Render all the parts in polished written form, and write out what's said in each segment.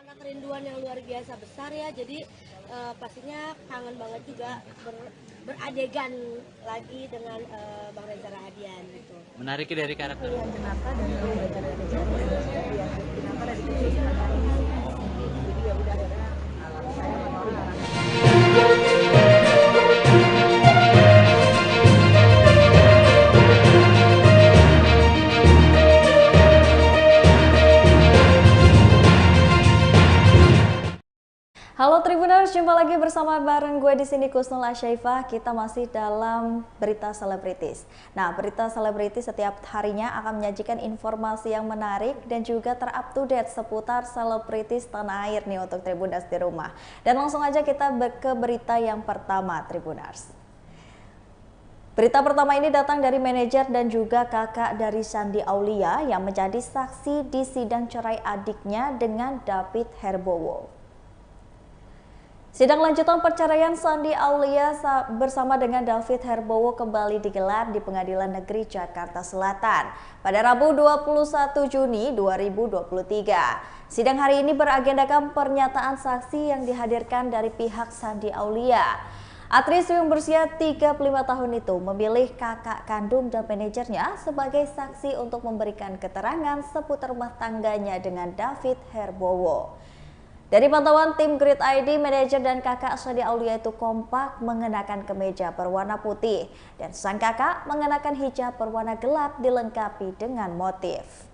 Karena kerinduan yang luar biasa besar ya, jadi pastinya kangen banget juga beradegan lagi dengan Bang Reza Rahadian gitu. Menariknya dari karakter. Pilihan Jenaka dan Bang Reza Rahadian yang Jenaka dari kecil suka nyanyi sih. Jadi ya udah akhirnya saya sama orang Halo Tribuners, jumpa lagi bersama bareng gue di sini Kusnul Asyaifah. Kita masih dalam berita selebritis. Nah, berita selebritis setiap harinya akan menyajikan informasi yang menarik dan juga terup to date seputar selebritis tanah air nih untuk Tribuners di rumah. Dan langsung aja kita ke berita yang pertama, Tribuners. Berita pertama ini datang dari manajer dan juga kakak dari Shandy Aulia yang menjadi saksi di sidang cerai adiknya dengan David Herbowo. Sidang lanjutan perceraian Shandy Aulia bersama dengan David Herbowo kembali digelar di Pengadilan Negeri Jakarta Selatan pada Rabu 21 Juni 2023. Sidang hari ini beragendakan pernyataan saksi yang dihadirkan dari pihak Shandy Aulia. Aktris yang berusia 35 tahun itu memilih kakak kandung dan manajernya sebagai saksi untuk memberikan keterangan seputar rumah tangganya dengan David Herbowo. Dari pantauan tim Grid ID, manajer dan kakak Shandy Aulia itu kompak mengenakan kemeja berwarna putih dan sang kakak mengenakan hijab berwarna gelap dilengkapi dengan motif.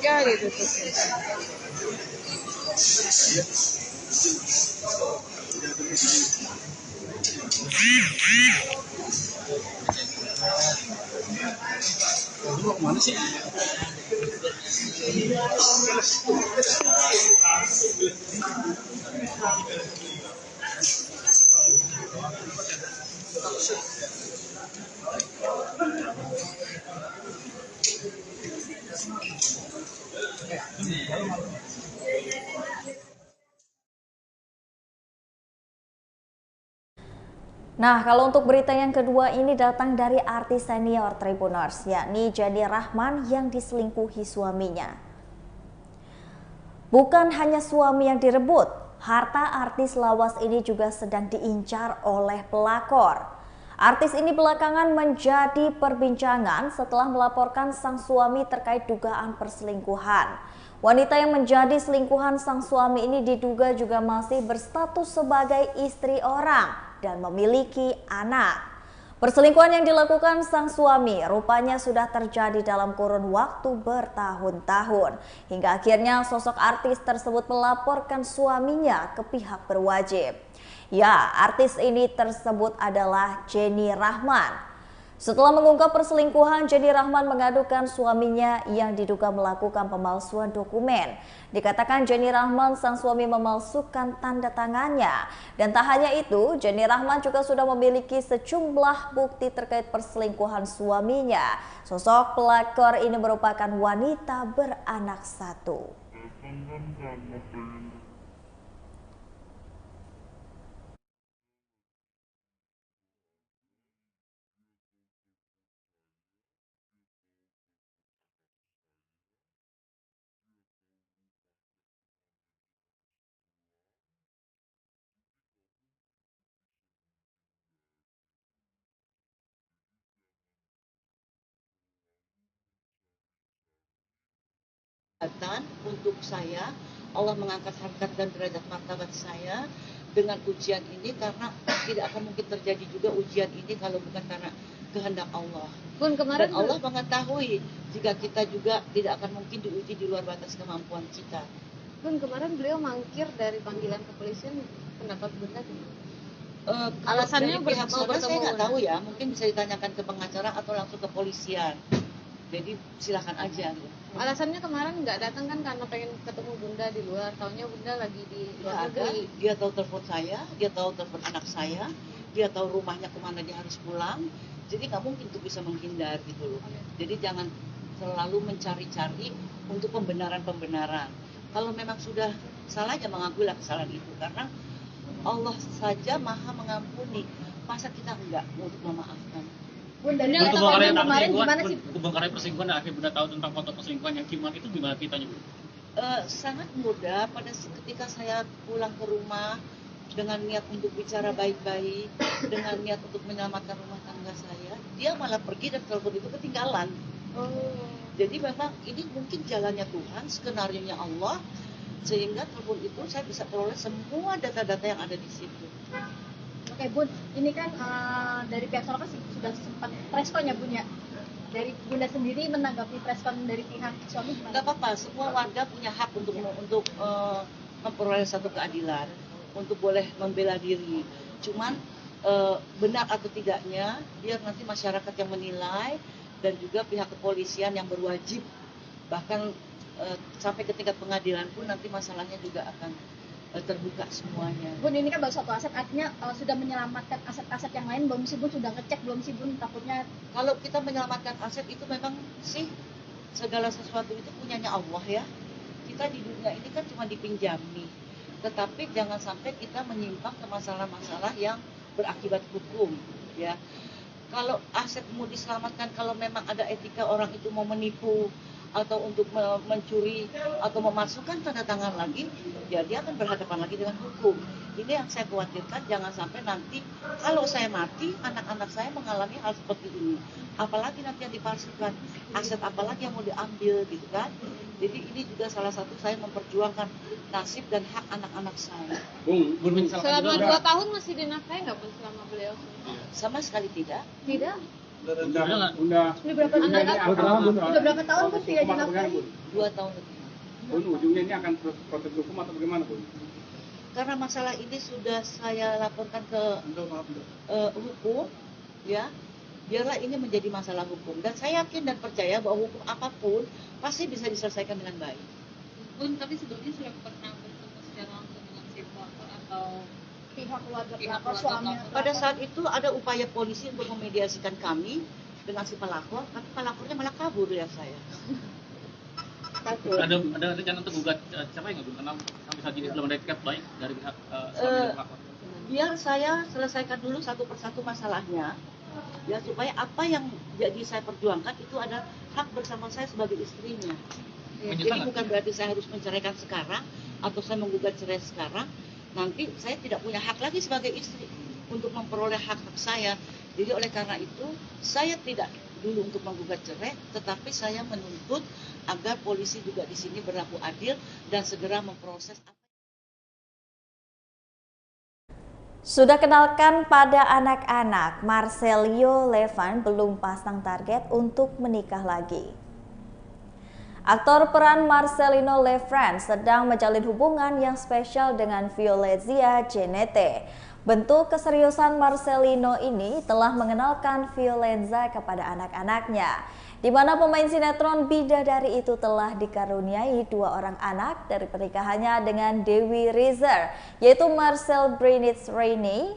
ya gitu tuh. Nah, kalau untuk berita yang kedua ini datang dari artis senior Tribuners, yakni Jenny Rahman yang diselingkuhi suaminya. Bukan hanya suami yang direbut, harta artis lawas ini juga sedang diincar oleh pelakor. Artis ini belakangan menjadi perbincangan setelah melaporkan sang suami terkait dugaan perselingkuhan. Wanita yang menjadi selingkuhan sang suami ini diduga juga masih berstatus sebagai istri orang dan memiliki anak. Perselingkuhan yang dilakukan sang suami rupanya sudah terjadi dalam kurun waktu bertahun-tahun. Hingga akhirnya sosok artis tersebut melaporkan suaminya ke pihak berwajib. Ya, artis ini tersebut adalah Jenny Rahman. Setelah mengungkap perselingkuhan, Jenny Rahman mengadukan suaminya yang diduga melakukan pemalsuan dokumen. Dikatakan Jenny Rahman sang suami memalsukan tanda tangannya. Dan tak hanya itu, Jenny Rahman juga sudah memiliki sejumlah bukti terkait perselingkuhan suaminya. Sosok pelakor ini merupakan wanita beranak satu. kesempatan untuk saya. Allah mengangkat harkat dan derajat martabat saya dengan ujian ini, karena tidak akan mungkin terjadi juga ujian ini kalau bukan karena kehendak Allah. Bun, kemarin Dan Allah mengetahui jika kita juga tidak akan mungkin diuji di luar batas kemampuan kita. Bun, kemarin beliau mangkir dari panggilan kepolisian, pendapat Bunda gimana? Alasannya Alasannya pihak mau saudara saya bertemu. nggak tahu ya, mungkin bisa ditanyakan ke pengacara atau langsung ke polisian. Jadi silakan aja. Alasannya kemarin nggak datang kan karena pengen ketemu Bunda di luar, taunya Bunda lagi di Nggak luar ada. negeri. Dia tahu telepon saya, dia tahu telepon anak saya, dia tahu rumahnya kemana dia harus pulang. Jadi nggak mungkin tuh bisa menghindar gitu loh. Jadi jangan selalu mencari-cari untuk pembenaran-pembenaran. Kalau memang sudah salah, ya mengakuilah kesalahan itu, karena Allah saja maha mengampuni. Masa kita enggak untuk memaafkan? Bun, dari Untuk kata kebongkaran kemarin gimana sih? kebongkaran perselingkuhan dan akhirnya Bunda tahu tentang foto perselingkuhan yang Kiman itu gimana ceritanya, Bu? Sangat mudah. Ketika saya pulang ke rumah dengan niat untuk bicara baik-baik, dengan niat untuk menyelamatkan rumah tangga saya, dia malah pergi dan telepon itu ketinggalan. Jadi memang ini mungkin jalannya Tuhan, skenarionya Allah, sehingga telepon itu saya bisa peroleh semua data-data yang ada di situ. Oke Bun, ini kan dari pihak Soroka sudah sempat preskon ya Bun ya. Dari Bunda sendiri menanggapi preskon dari pihak suami gimana? Nggak apa-apa, semua warga punya hak untuk memperoleh satu keadilan, untuk boleh membela diri. Cuman benar atau tidaknya biar nanti masyarakat yang menilai, dan juga pihak kepolisian yang berwajib, bahkan sampai ke tingkat pengadilan pun nanti masalahnya juga akan terbuka semuanya. Bun, ini kan baru satu aset, artinya sudah menyelamatkan aset-aset yang lain, belum sih Bun? Sudah ngecek belum sih Bun? Takutnya Kalau kita menyelamatkan aset itu memang sih segala sesuatu itu punyanya Allah ya. Kita di dunia ini kan cuma dipinjami. Tetapi jangan sampai kita menyimpang ke masalah-masalah yang berakibat hukum ya. Kalau aset mau diselamatkan, kalau memang ada etika orang itu mau menipu atau untuk mencuri atau memasukkan tanda tangan lagi, ya dia akan berhadapan lagi dengan hukum. Ini yang saya khawatirkan, jangan sampai nanti kalau saya mati, anak-anak saya mengalami hal seperti ini. Apalagi nanti yang dipalsukan, aset apalagi yang mau diambil gitu kan. Jadi ini juga salah satu saya memperjuangkan nasib dan hak anak-anak saya. Bung, misalkan Selama juga 2 tahun masih dinafkahi nggak Bun selama beliau? Sama sekali tidak. Tidak. sudah berapa tahun Bun tidak dinafkahi? 2 tahun lebih. Ujungnya ini akan proses hukum atau bagaimana, Bu? Karena masalah ini sudah saya laporkan ke hukum, ya, biarlah ini menjadi masalah hukum. Dan saya yakin dan percaya bahwa hukum apapun pasti bisa diselesaikan dengan baik. Bun, tapi sebelumnya sudah pernah bertemu secara langsung dengan si pelapor atau Pihak keluarga Pihak pelapor keluarga suami. pelapor. Pada saat itu ada upaya polisi untuk memediasikan kami dengan si pelapor, tapi pelapornya malah kabur ya saya. ada rencana untuk gugat cerai nggak, Bu? Karena sampai saat ini belum ada etikat baik dari pihak suami dan pelapor. Biar saya selesaikan dulu satu persatu masalahnya, ya, supaya apa yang jadi saya perjuangkan itu ada hak bersama saya sebagai istrinya. Menyesal Jadi nggak? bukan berarti saya harus menceraikan sekarang atau saya menggugat cerai sekarang, nanti saya tidak punya hak lagi sebagai istri untuk memperoleh hak-hak saya. Jadi oleh karena itu saya tidak dulu untuk menggugat cerai, tetapi saya menuntut agar polisi juga di sini berlaku adil dan segera memproses. Sudah kenalkan pada anak-anak, Marcelio Levan belum pasang target untuk menikah lagi. Aktor peran Marcelino Lefran sedang menjalin hubungan yang spesial dengan Violezia Jenete. Bentuk keseriusan Marcelino ini telah mengenalkan Violenza kepada anak-anaknya, di mana pemain sinetron Bidadari itu telah dikaruniai 2 orang anak dari pernikahannya dengan Dewi Rezer, yaitu Marcel Brunitz Reini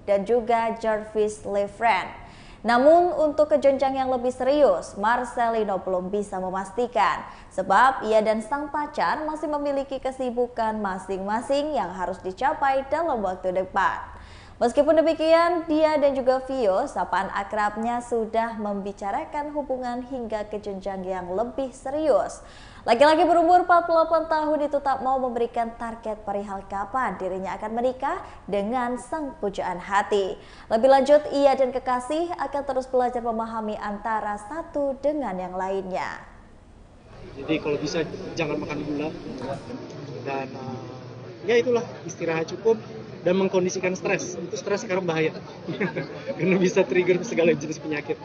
dan juga Jarvis Lefran. Namun untuk ke jenjang yang lebih serius, Marcelino belum bisa memastikan sebab ia dan sang pacar masih memiliki kesibukan masing-masing yang harus dicapai dalam waktu dekat. Meskipun demikian, dia dan juga Vio, sapaan akrabnya, sudah membicarakan hubungan hingga ke jenjang yang lebih serius. Laki-laki berumur 48 tahun itu tak mau memberikan target perihal kapan dirinya akan menikah dengan sang pujaan hati. Lebih lanjut, ia dan kekasih akan terus belajar memahami antara satu dengan yang lainnya. Jadi kalau bisa jangan makan gula dan ya itulah, istirahat cukup dan mengkondisikan stres. Itu stres sekarang bahaya karena bisa trigger segala jenis penyakit.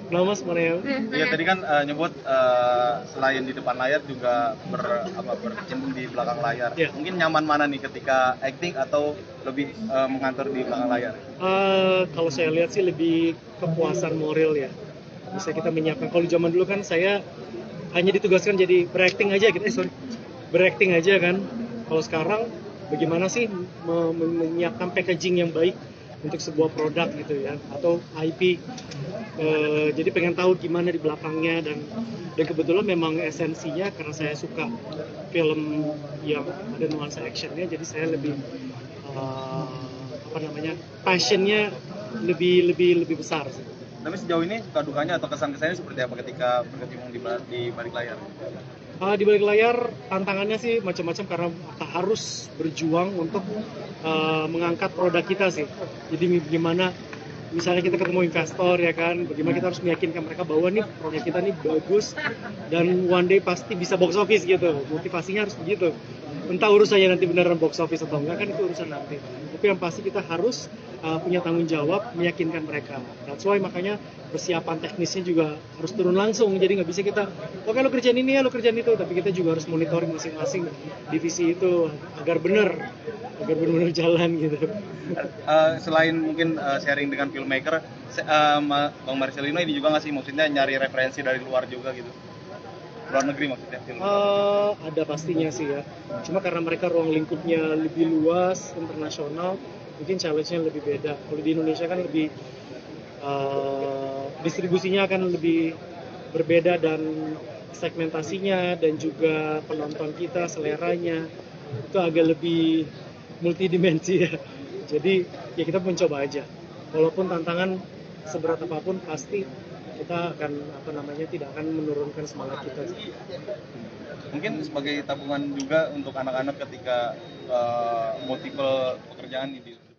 Nah Mas, mana ya? Iya tadi kan nyebut selain di depan layar juga berkecimpung di belakang layar. Ya. Mungkin nyaman mana nih ketika acting atau lebih mengantor di belakang layar? Kalau saya lihat sih lebih kepuasan moral ya. Bisa kita menyiapkan. Kalau zaman dulu kan saya hanya ditugaskan jadi berakting aja gitu. Berakting aja kan. Kalau sekarang bagaimana sih menyiapkan packaging yang baik untuk sebuah produk gitu ya, atau IP. Jadi pengen tahu gimana di belakangnya, dan kebetulan memang esensinya karena saya suka film yang ada nuansa actionnya, jadi saya lebih passionnya lebih besar sih. Tapi sejauh ini suka dukanya atau kesan-kesannya seperti apa ketika berkecimpung di balik layar? Di balik layar tantangannya sih macam-macam karena kita harus berjuang untuk mengangkat produk kita sih. Jadi gimana misalnya kita ketemu investor ya kan, bagaimana kita harus meyakinkan mereka bahwa nih produk kita nih bagus dan one day pasti bisa box office gitu. Motivasinya harus begitu. Entah urusannya nanti beneran box office atau enggak kan itu urusan nanti. Tapi yang pasti kita harus punya tanggung jawab meyakinkan mereka. That's why makanya persiapan teknisnya juga harus turun langsung. Jadi nggak bisa kita, oke lo kerjaan ini ya, lo kerjaan itu. Tapi kita juga harus monitoring masing-masing divisi itu agar benar-benar jalan gitu. Selain mungkin sharing dengan filmmaker, Bang Marcelino ini juga nggak sih maksudnya nyari referensi dari luar juga gitu? Luar negeri maksudnya film? Ada pastinya sih ya. Cuma karena mereka ruang lingkupnya lebih luas, internasional, mungkin challenge-nya lebih beda. Kalau di Indonesia kan lebih distribusinya akan lebih berbeda, dan segmentasinya dan juga penonton kita, seleranya itu agak lebih multidimensi ya. Jadi ya kita mencoba aja. Walaupun tantangan seberat apapun pasti kita akan tidak akan menurunkan semangat kita. Mungkin sebagai tabungan juga untuk anak-anak ketika multiple pekerjaan di depan.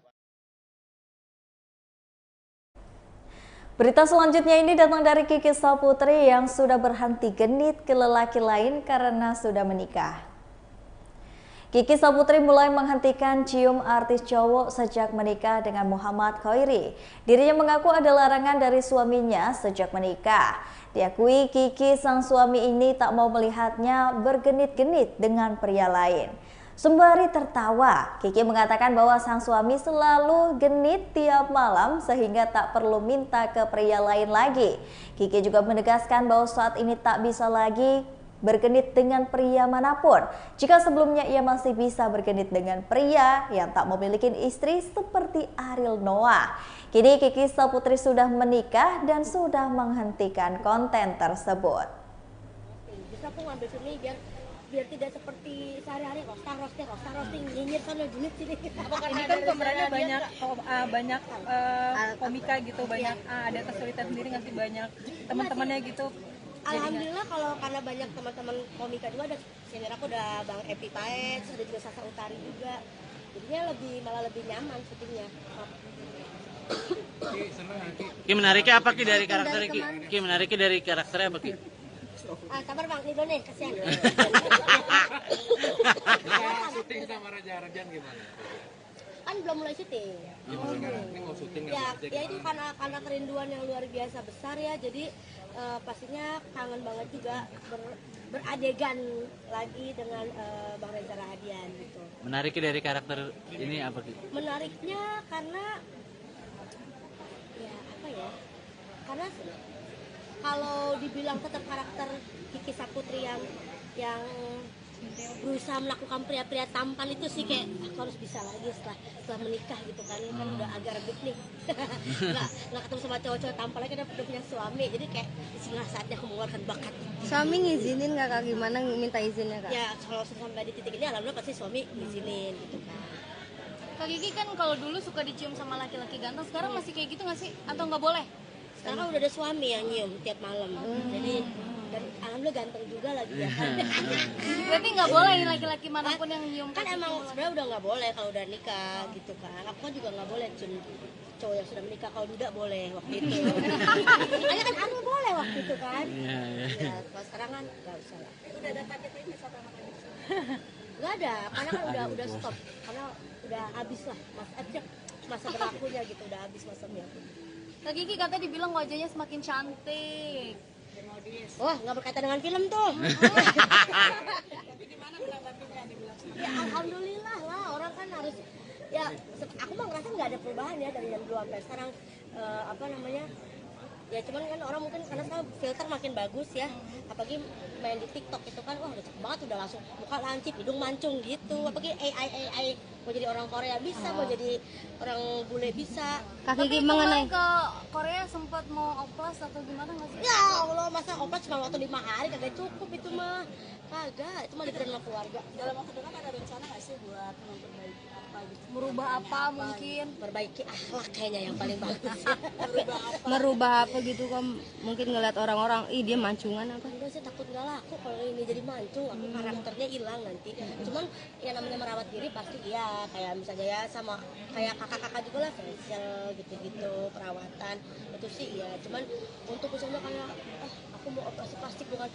Berita selanjutnya ini datang dari Kiki Saputri yang sudah berhenti genit ke lelaki lain karena sudah menikah. Kiki Saputri mulai menghentikan cium artis cowok sejak menikah dengan Muhammad Khairi. Dirinya mengaku ada larangan dari suaminya sejak menikah. Diakui Kiki, sang suami ini tak mau melihatnya bergenit-genit dengan pria lain. Sembari tertawa, Kiki mengatakan bahwa sang suami selalu genit tiap malam sehingga tak perlu minta ke pria lain lagi. Kiki juga menegaskan bahwa saat ini tak bisa lagi bergenit dengan pria manapun, jika sebelumnya ia masih bisa bergenit dengan pria yang tak memiliki istri seperti Ariel Noah. Kini Kiki Saputri sudah menikah dan sudah menghentikan konten tersebut. Bisa aku ngambil sini biar tidak seperti sehari-hari roasting nyinyir sana genit sini. Ini kan pemerannya banyak komika gitu, banyak ada kesulitan sendiri nggak sih, banyak teman-temannya gitu. Alhamdulillah kalau karena banyak teman-teman komika juga, ada senior aku udah Bang Epi Paet, ada juga Sasa Utari juga, jadinya malah lebih nyaman syutingnya. Ki menariknya apa Ki dari karakter Ki? Ki menariknya dari karakternya apa Ki? Sabar Bang, nih dulu nih, kasihan. Syuting sama Raja Ardian gimana? Kan belum mulai syuting. Ini mau syuting ya itu karena kerinduan yang luar biasa besar ya, jadi pastinya kangen banget juga beradegan lagi dengan Bang Reza Rahadian gitu. Menariknya dari karakter ini apa Ki? Menariknya karena ya apa ya? Karena kalau dibilang tetap karakter Kiki Saputri yang berusaha melakukan pria-pria tampan itu sih kayak aku harus bisa lagi setelah menikah gitu kan udah agak rebut nih. nggak ketemu sama cowok-cowok tampan lagi, udah punya suami, jadi kayak disinilah saatnya aku mengeluarkan bakat. Suami ngizinin nggak Kak? Gimana minta izinnya Kak? Ya kalau sampai di titik ini alhamdulillah pasti suami ngizinin gitu kan. Kak Kiki kan kalau dulu suka dicium sama laki-laki ganteng, sekarang masih kayak gitu nggak sih? Atau nggak boleh? Sekarang kan udah ada suami yang nyium tiap malam, jadi dan alhamdulillah ganteng juga lagi ya kan. Berarti nggak boleh laki-laki manapun yang nyium kan emang sebenarnya udah nggak boleh kalau udah nikah gitu kan. Aku kan juga nggak boleh cium cowok yang sudah menikah. Kalau duda boleh waktu itu. Makanya kan Ariel boleh waktu itu kan. Iya. Ya, kalau sekarang kan nggak usah lah. Udah ada target ini sama anak-anak? Nggak ada, karena kan udah stop, karena udah habis lah masa berlakunya gitu, udah habis masanya. Kak Kiki katanya dibilang wajahnya semakin cantik. Wah, nggak berkaitan dengan film tuh. Ya alhamdulillah lah, orang kan harus ya. Aku mah ngerasa nggak ada perubahan ya dari yang dulu sampai sekarang. Apa namanya? Ya cuman kan orang mungkin karena sekarang filter makin bagus ya, apalagi main di TikTok itu kan, wah udah cakep banget, udah langsung muka lancip, hidung mancung gitu, apalagi AI mau jadi orang Korea bisa, mau jadi orang bule bisa. Kak Kiki mengenai Ke Korea sempat mau oplas atau gimana nggak sih? Ya Allah, masa oplas cuma waktu 5 hari kagak cukup itu mah, kagak, itu mah liburan sama keluarga. Dalam waktu dekat ada rencana nggak sih buat memperbaiki apa gitu? Merubah apa mungkin? Perbaiki akhlak kayaknya yang paling bagus ya. merubah apa gitu kan, mungkin ngeliat orang-orang, ih dia mancungan apa? Enggak sih, takut nggak laku kalau ini jadi mancung, aku karakternya hilang nanti. Cuman yang namanya merawat diri pasti iya, kayak misalnya ya sama kayak kakak-kakak juga lah, facial gitu-gitu, perawatan itu sih ya. Cuman untuk misalnya kayak aku mau operasi plastik dengan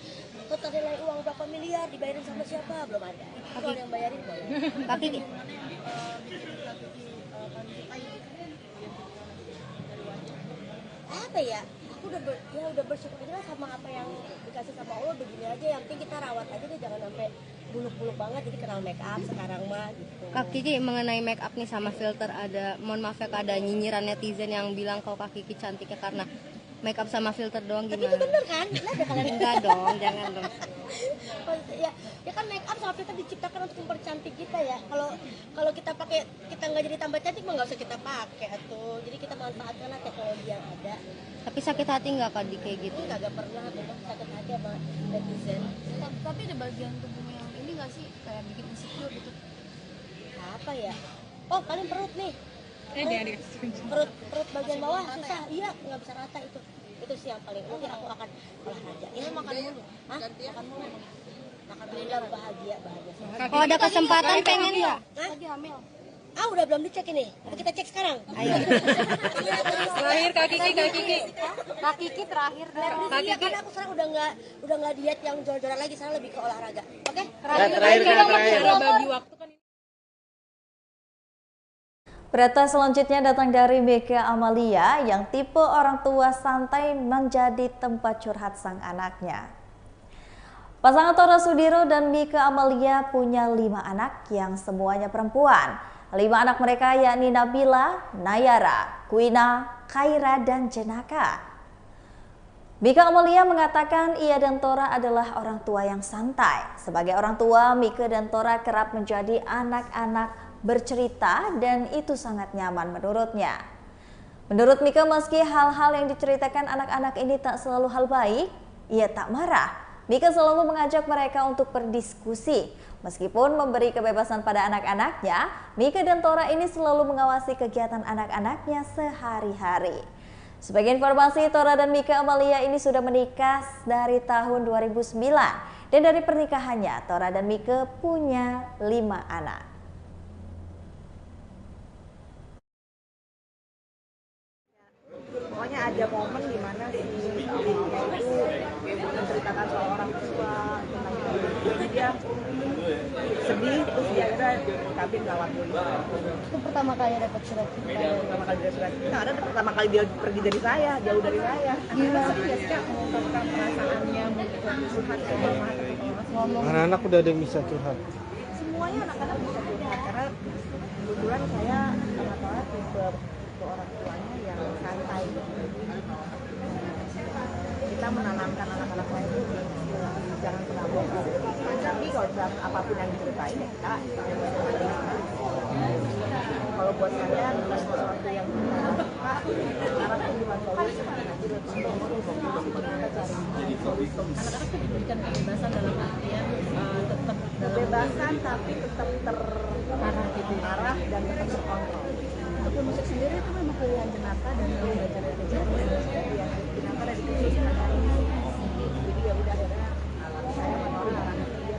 total nilai uang berapa miliar, dibayarin sama siapa, belum ada. Kalau yang bayarin boleh. Kak Kiki Apa ya? Aku udah bersyukur aja lah sama apa yang dikasih sama Allah, begini aja. Yang penting kita rawat aja deh, jangan sampai buluk-buluk banget. Jadi kenal make up sekarang mah gitu. Kak Kiki mengenai make up nih sama filter, ada, mohon maaf ya, ada nyinyiran netizen yang bilang kalau Kak Kiki cantiknya karena make up sama filter doang, Tapi gimana? itu bener kan? Ada kalian Enggak dong, jangan dong. ya kan make up sama filter diciptakan untuk mempercantik kita ya. Kalau kita pakai, kita nggak jadi tambah cantik mah nggak usah kita pakai atuh. Jadi kita manfaatkanlah teknologi yang ada. Tapi sakit hati nggak Kak di kayak gitu? Kagak pernah memang sakit hati sama netizen. Tapi ada bagian tubuhnya yang ini nggak sih kayak bikin insecure gitu? Apa ya? Oh, paling perut nih. Perut bagian bawah susah. Iya, nggak bisa rata itu. Itu sih yang paling. Mungkin aku akan olahraga. Ini makan mulu. Hah? Makan mulu. Makan mulu bahagia. Kalau ada kesempatan pengen nggak? Lagi hamil. Udah belum dicek ini. Kita cek sekarang. Ayo. Terakhir Kak Kiki. Kak Kiki terakhir dong. Iya, karena aku sekarang udah nggak diet yang jor-joran lagi. Sekarang lebih ke olahraga. Oke? Terakhir. Bagi waktu kan. Berita selanjutnya datang dari Mika Amalia yang tipe orang tua santai menjadi tempat curhat sang anaknya. Pasangan Tora Sudiro dan Mika Amalia punya 5 anak yang semuanya perempuan. 5 anak mereka yakni Nabila, Nayara, Kuina, Kaira, dan Jenaka. Mika Amalia mengatakan ia dan Tora adalah orang tua yang santai. Sebagai orang tua, Mika dan Tora kerap menjadi anak-anak bercerita dan itu sangat nyaman menurutnya. Menurut Mika, meski hal-hal yang diceritakan anak-anak ini tak selalu hal baik, ia tak marah. Mika selalu mengajak mereka untuk berdiskusi. Meskipun memberi kebebasan pada anak-anaknya, Mika dan Tora ini selalu mengawasi kegiatan anak-anaknya sehari-hari. Sebagai informasi, Tora dan Mika Amalia ini sudah menikah dari tahun 2009. Dan dari pernikahannya, Tora dan Mika punya 5 anak. Pokoknya ada momen di mana si mamanya itu menceritakan soal orang tua tentang jadi dia sedih, terus dia kira kabin lewat dulu. Itu pertama kali dapat surat cinta. Pertama kali dia surat cinta, ada pertama kali dia pergi dari saya, jauh dari saya. Gila. Sedih ya sih, mengungkapkan perasaannya, mengungkapkan curhat ke mama atau ngomong. Anak-anak udah ada yang bisa curhat. Semuanya anak-anak bisa curhat karena kebetulan saya sama Tora tipe orang tuanya yang santai. Kita menanamkan anak-anak lain itu jangan pernah bohong. Tapi kalau apapun yang diceritain ya kita kalau buat saya bukan sesuatu yang kita suka, sekarang itu bukan solusi, nanti lebih kita cari. Anak-anak itu diberikan kebebasan dalam artian tetap kebebasan tapi tetap terarah dan tetap terkontrol. Untuk musik sendiri itu memang pilihan Jenaka dan dia belajar dari kecil ya. Jenaka dari kecil sekarang jadi ya udah akhirnya saya menolak anak dia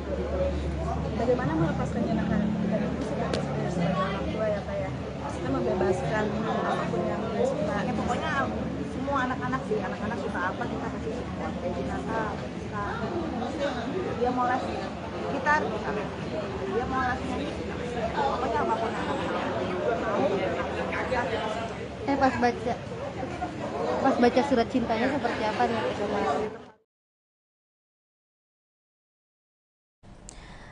bagaimana melepaskan Jenaka kita itu sebagai orang tua ya kayak kita membebaskan apapun yang dia suka ya pokoknya semua anak-anak sih, anak-anak suka apa kita kasih support kayak Jinata dia mau les gitar misalnya, dia mau les nyanyi pokoknya apapun yang mau pas baca surat cintanya seperti apa nih kemarin?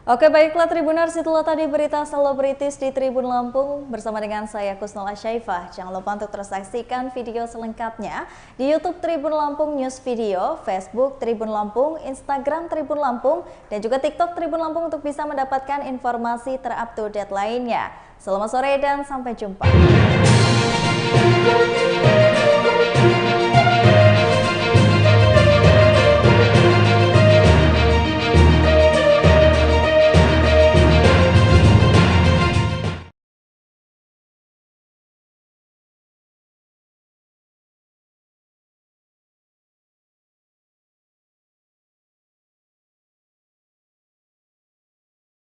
Oke, baiklah Tribuners, itulah tadi berita selebritis di Tribun Lampung bersama dengan saya Kusnul Asyaifah. Jangan lupa untuk terus saksikan video selengkapnya di YouTube Tribun Lampung News Video, Facebook Tribun Lampung, Instagram Tribun Lampung, dan juga TikTok Tribun Lampung untuk bisa mendapatkan informasi ter-up-to-date lainnya. Selamat sore dan sampai jumpa.